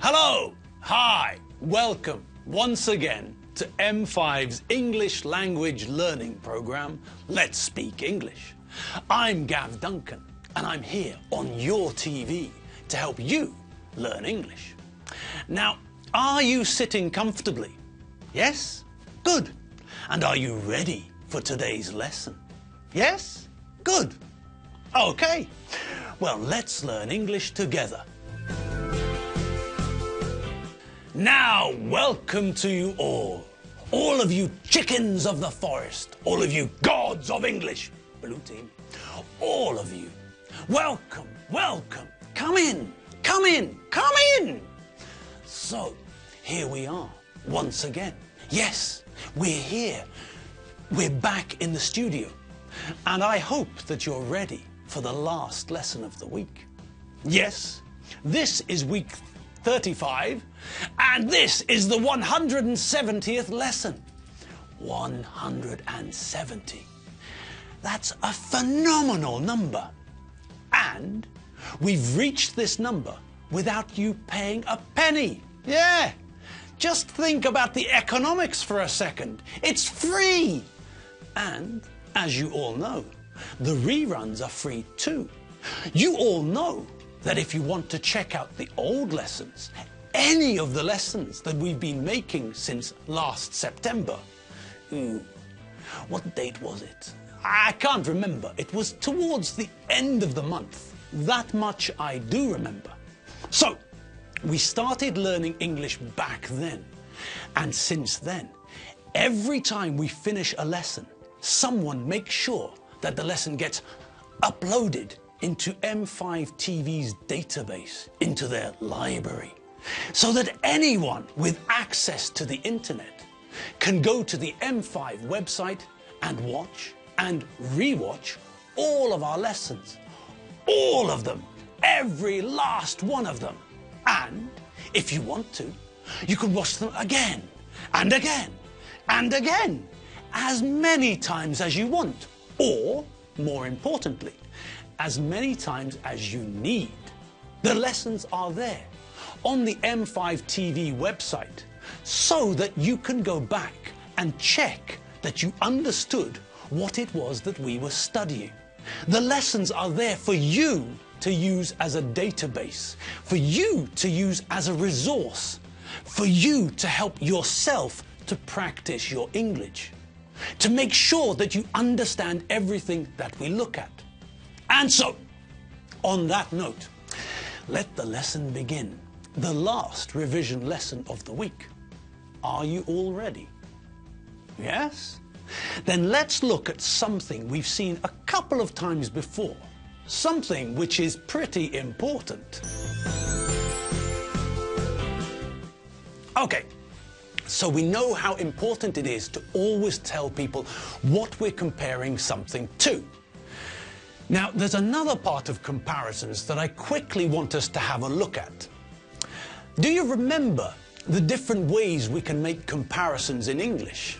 Hello, hi, welcome once again to M5's English language learning program, Let's Speak English. I'm Gav Duncan and I'm here on your TV to help you learn English. Now, are you sitting comfortably? Yes? Good. And are you ready for today's lesson? Yes? Good. Okay. Well, let's learn English together. Now, welcome to you all of you chickens of the forest, all of you gods of English, blue team, all of you, welcome, welcome, come in, come in, come in. So, here we are, once again. Yes, we're here, we're back in the studio, and I hope that you're ready for the last lesson of the week. Yes, this is week 35, and this is the 170th lesson. 170. That's a phenomenal number. And we've reached this number without you paying a penny. Yeah, just think about the economics for a second. It's free. And as you all know, the reruns are free too. You all know that if you want to check out the old lessons, any of the lessons that we've been making since last September, what date was it? I can't remember. It was towards the end of the month. That much I do remember. So, we started learning English back then. And since then, every time we finish a lesson, someone makes sure that the lesson gets uploaded into M5 TV's database, into their library, so that anyone with access to the internet can go to the M5 website and watch and re-watch all of our lessons. All of them, every last one of them. And if you want to, you can watch them again and again and again, as many times as you want, or, more importantly, as many times as you need. The lessons are there on the M5 TV website so that you can go back and check that you understood what it was that we were studying. The lessons are there for you to use as a database, for you to use as a resource, for you to help yourself to practice your English, to make sure that you understand everything that we look at. And so, on that note, let the lesson begin. The last revision lesson of the week. Are you all ready? Yes? Then let's look at something we've seen a couple of times before. Something which is pretty important. Okay, so we know how important it is to always tell people what we're comparing something to. Now, there's another part of comparisons that I quickly want us to have a look at. Do you remember the different ways we can make comparisons in English?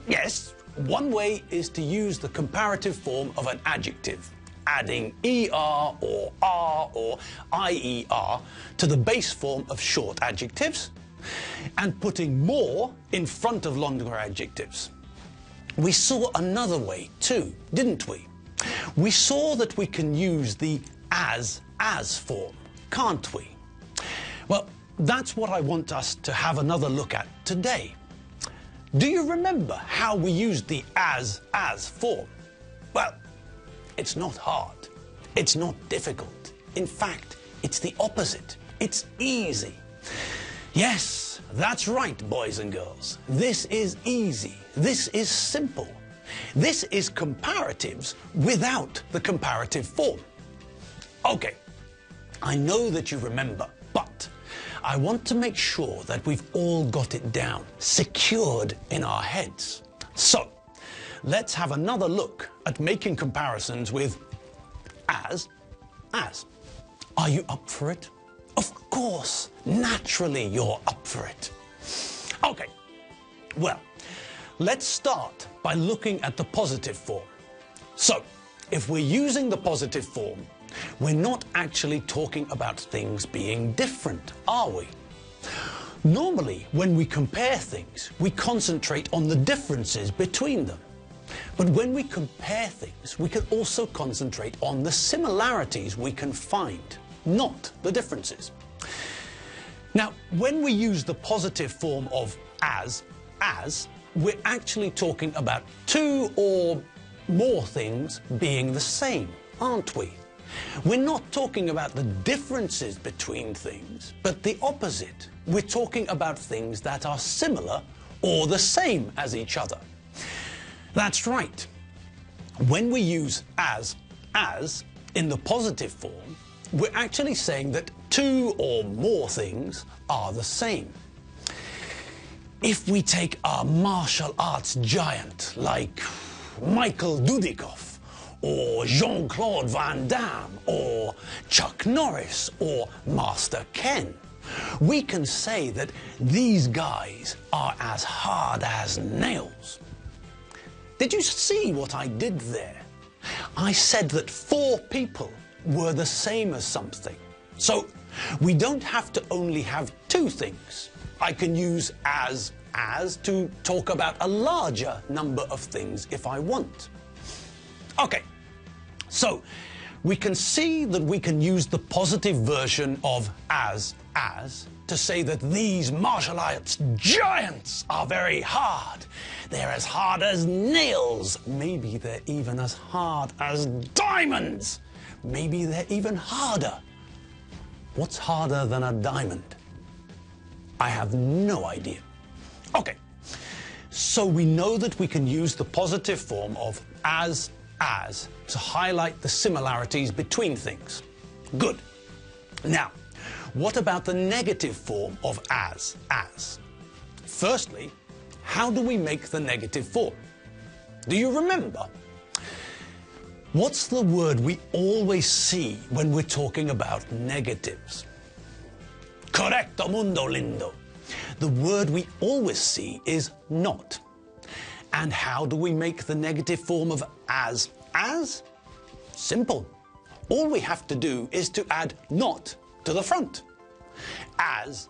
Yes, one way is to use the comparative form of an adjective, adding ER or R or IER to the base form of short adjectives and putting more in front of longer adjectives. We saw another way too, didn't we? We saw that we can use the as form, can't we? Well, that's what I want us to have another look at today. Do you remember how we used the as form? Well, it's not hard. It's not difficult. In fact, it's the opposite. It's easy. Yes, that's right, boys and girls. This is easy. This is simple. This is comparatives without the comparative form. Okay, I know that you remember, but I want to make sure that we've all got it down, secured in our heads. So, let's have another look at making comparisons with as. Are you up for it? Of course, naturally you're up for it. Okay, well, let's start by looking at the positive form. So, if we're using the positive form, we're not actually talking about things being different, are we? Normally, when we compare things, we concentrate on the differences between them. But when we compare things, we can also concentrate on the similarities we can find, not the differences. Now, when we use the positive form of as, we're actually talking about two or more things being the same, aren't we? We're not talking about the differences between things, but the opposite. We're talking about things that are similar or the same as each other. That's right. When we use as in the positive form, we're actually saying that two or more things are the same. If we take a martial arts giant like Michael Dudikoff, or Jean-Claude Van Damme, or Chuck Norris, or Master Ken, we can say that these guys are as hard as nails. Did you see what I did there? I said that four people were the same as something. So we don't have to only have two things. I can use as to talk about a larger number of things if I want. Okay, so we can see that we can use the positive version of as to say that these martial arts giants are very hard. They're as hard as nails. Maybe they're even as hard as diamonds. Maybe they're even harder. What's harder than a diamond? I have no idea. Okay, so we know that we can use the positive form of as to highlight the similarities between things. Good. Now, what about the negative form of as? Firstly, how do we make the negative form? Do you remember? What's the word we always see when we're talking about negatives? Correcto, mundo lindo. The word we always see is not. And how do we make the negative form of as? Simple. All we have to do is to add not to the front. As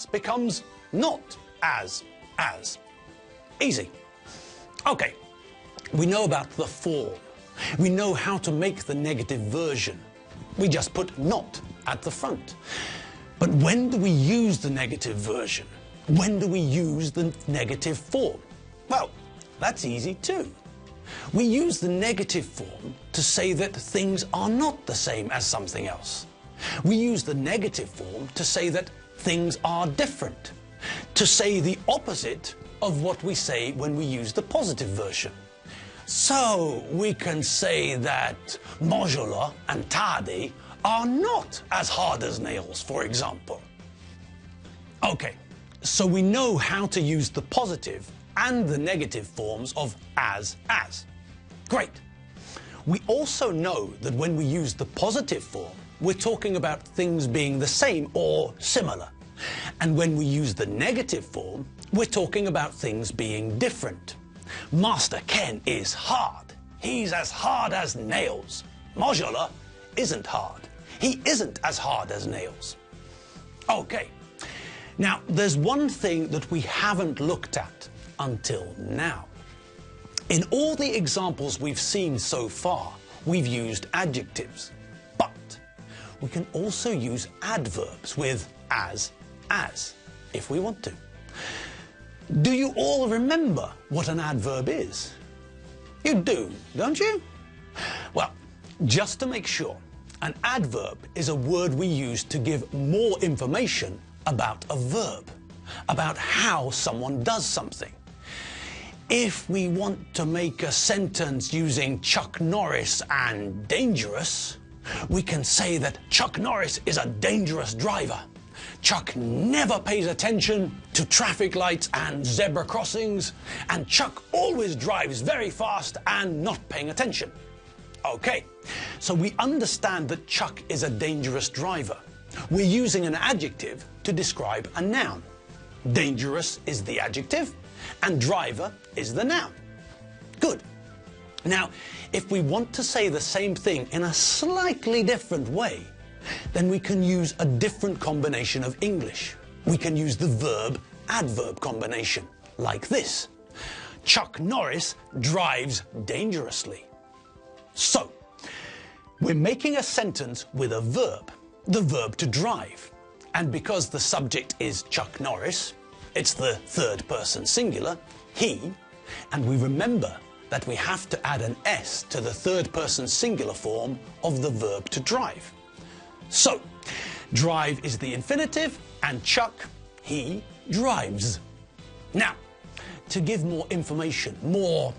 becomes not as. Easy. Okay, we know about the form. We know how to make the negative version. We just put not at the front. But when do we use the negative version? When do we use the negative form? Well, that's easy too. We use the negative form to say that things are not the same as something else. We use the negative form to say that things are different, to say the opposite of what we say when we use the positive version. So we can say that modular and tardy are not as hard as nails, for example. Okay, so we know how to use the positive and the negative forms of as. Great. We also know that when we use the positive form, we're talking about things being the same or similar. And when we use the negative form, we're talking about things being different. Master Ken is hard. He's as hard as nails. Modular isn't hard. He isn't as hard as nails. Okay. Now, there's one thing that we haven't looked at until now. In all the examples we've seen so far, we've used adjectives. But we can also use adverbs with as, if we want to. Do you all remember what an adverb is? You do, don't you? Well, just to make sure, an adverb is a word we use to give more information about a verb, about how someone does something. If we want to make a sentence using Chuck Norris and dangerous, we can say that Chuck Norris is a dangerous driver. Chuck never pays attention to traffic lights and zebra crossings, and Chuck always drives very fast and not paying attention. Okay, so we understand that Chuck is a dangerous driver. We're using an adjective to describe a noun. Dangerous is the adjective, and driver is the noun. Good. Now, if we want to say the same thing in a slightly different way, then we can use a different combination of English. we can use the verb-adverb combination, like this. Chuck Norris drives dangerously. So, we're making a sentence with a verb, the verb to drive. And because the subject is Chuck Norris, it's the third person singular, he, and we remember that we have to add an S to the third person singular form of the verb to drive. So, drive is the infinitive, and Chuck, he, drives. Now, to give more information, more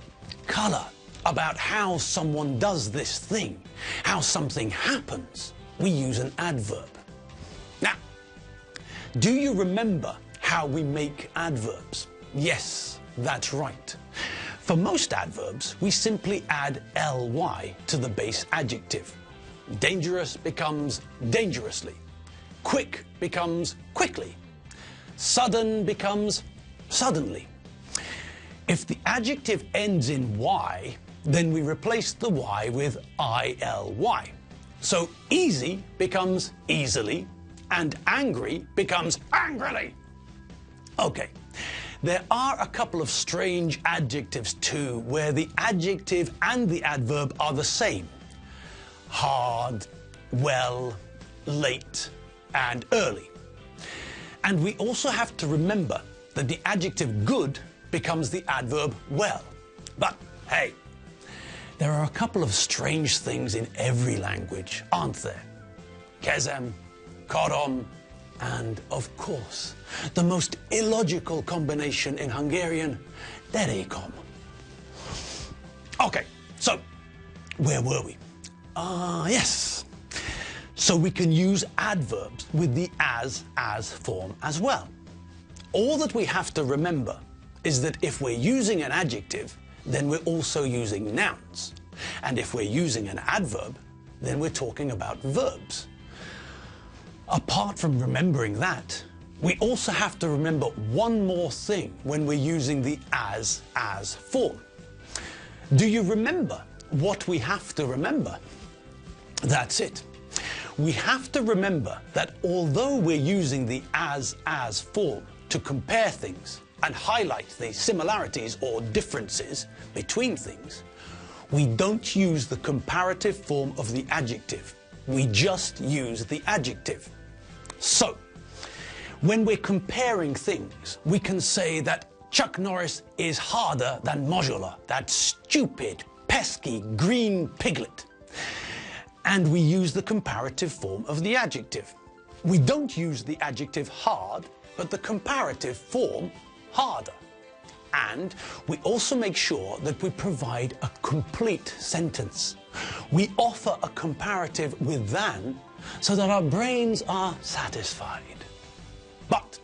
colour about how someone does this thing, how something happens, we use an adverb. Now, do you remember how we make adverbs? Yes, that's right. For most adverbs, we simply add ly to the base adjective. Dangerous becomes dangerously. Quick becomes quickly. Sudden becomes suddenly. If the adjective ends in y, then we replace the y with ily. So easy becomes easily, and angry becomes angrily. Okay, there are a couple of strange adjectives too, where the adjective and the adverb are the same. Hard, well, late, and early. And we also have to remember that the adjective good becomes the adverb well. But hey, there are a couple of strange things in every language, aren't there? Kezem, korom, and of course, the most illogical combination in Hungarian, derékom. Okay, so where were we? Yes. So we can use adverbs with the as form as well. All that we have to remember is that if we're using an adjective, then we're also using nouns. And if we're using an adverb, then we're talking about verbs. Apart from remembering that, we also have to remember one more thing when we're using the as form. Do you remember what we have to remember? That's it. We have to remember that although we're using the as form to compare things and highlight the similarities or differences between things, we don't use the comparative form of the adjective. We just use the adjective. So, when we're comparing things, we can say that Chuck Norris is harder than Mojola, that stupid, pesky, green piglet. And we use the comparative form of the adjective. We don't use the adjective hard, but the comparative form harder. And we also make sure that we provide a complete sentence. We offer a comparative with than so that our brains are satisfied. But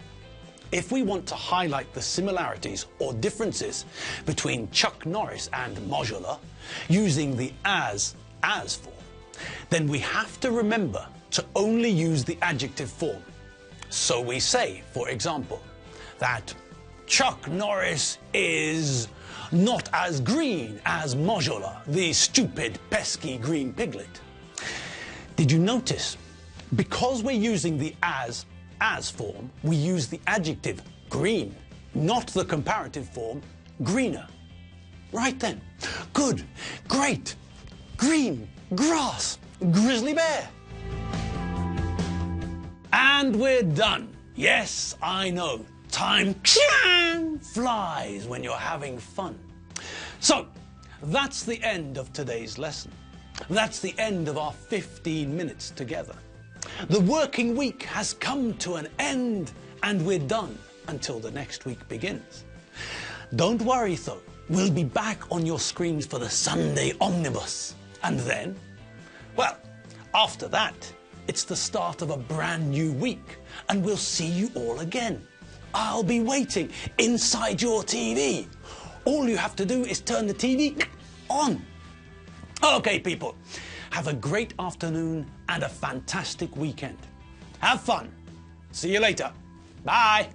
if we want to highlight the similarities or differences between Chuck Norris and Mojola using the as form, then we have to remember to only use the adjective form. So we say, for example, that Chuck Norris is not as green as Mojola, the stupid, pesky green piglet. Did you notice? Because we're using the as form, we use the adjective green, not the comparative form greener. Right then. Good. Great. Green. Grass. Grizzly bear. And we're done. Yes, I know. Time flies when you're having fun. So, that's the end of today's lesson. That's the end of our 15 minutes together. The working week has come to an end, and we're done until the next week begins. Don't worry though, we'll be back on your screens for the Sunday Omnibus. And then, well, after that, it's the start of a brand new week, and we'll see you all again. I'll be waiting inside your TV. All you have to do is turn the TV on. Okay, people, have a great afternoon and a fantastic weekend. Have fun. See you later. Bye.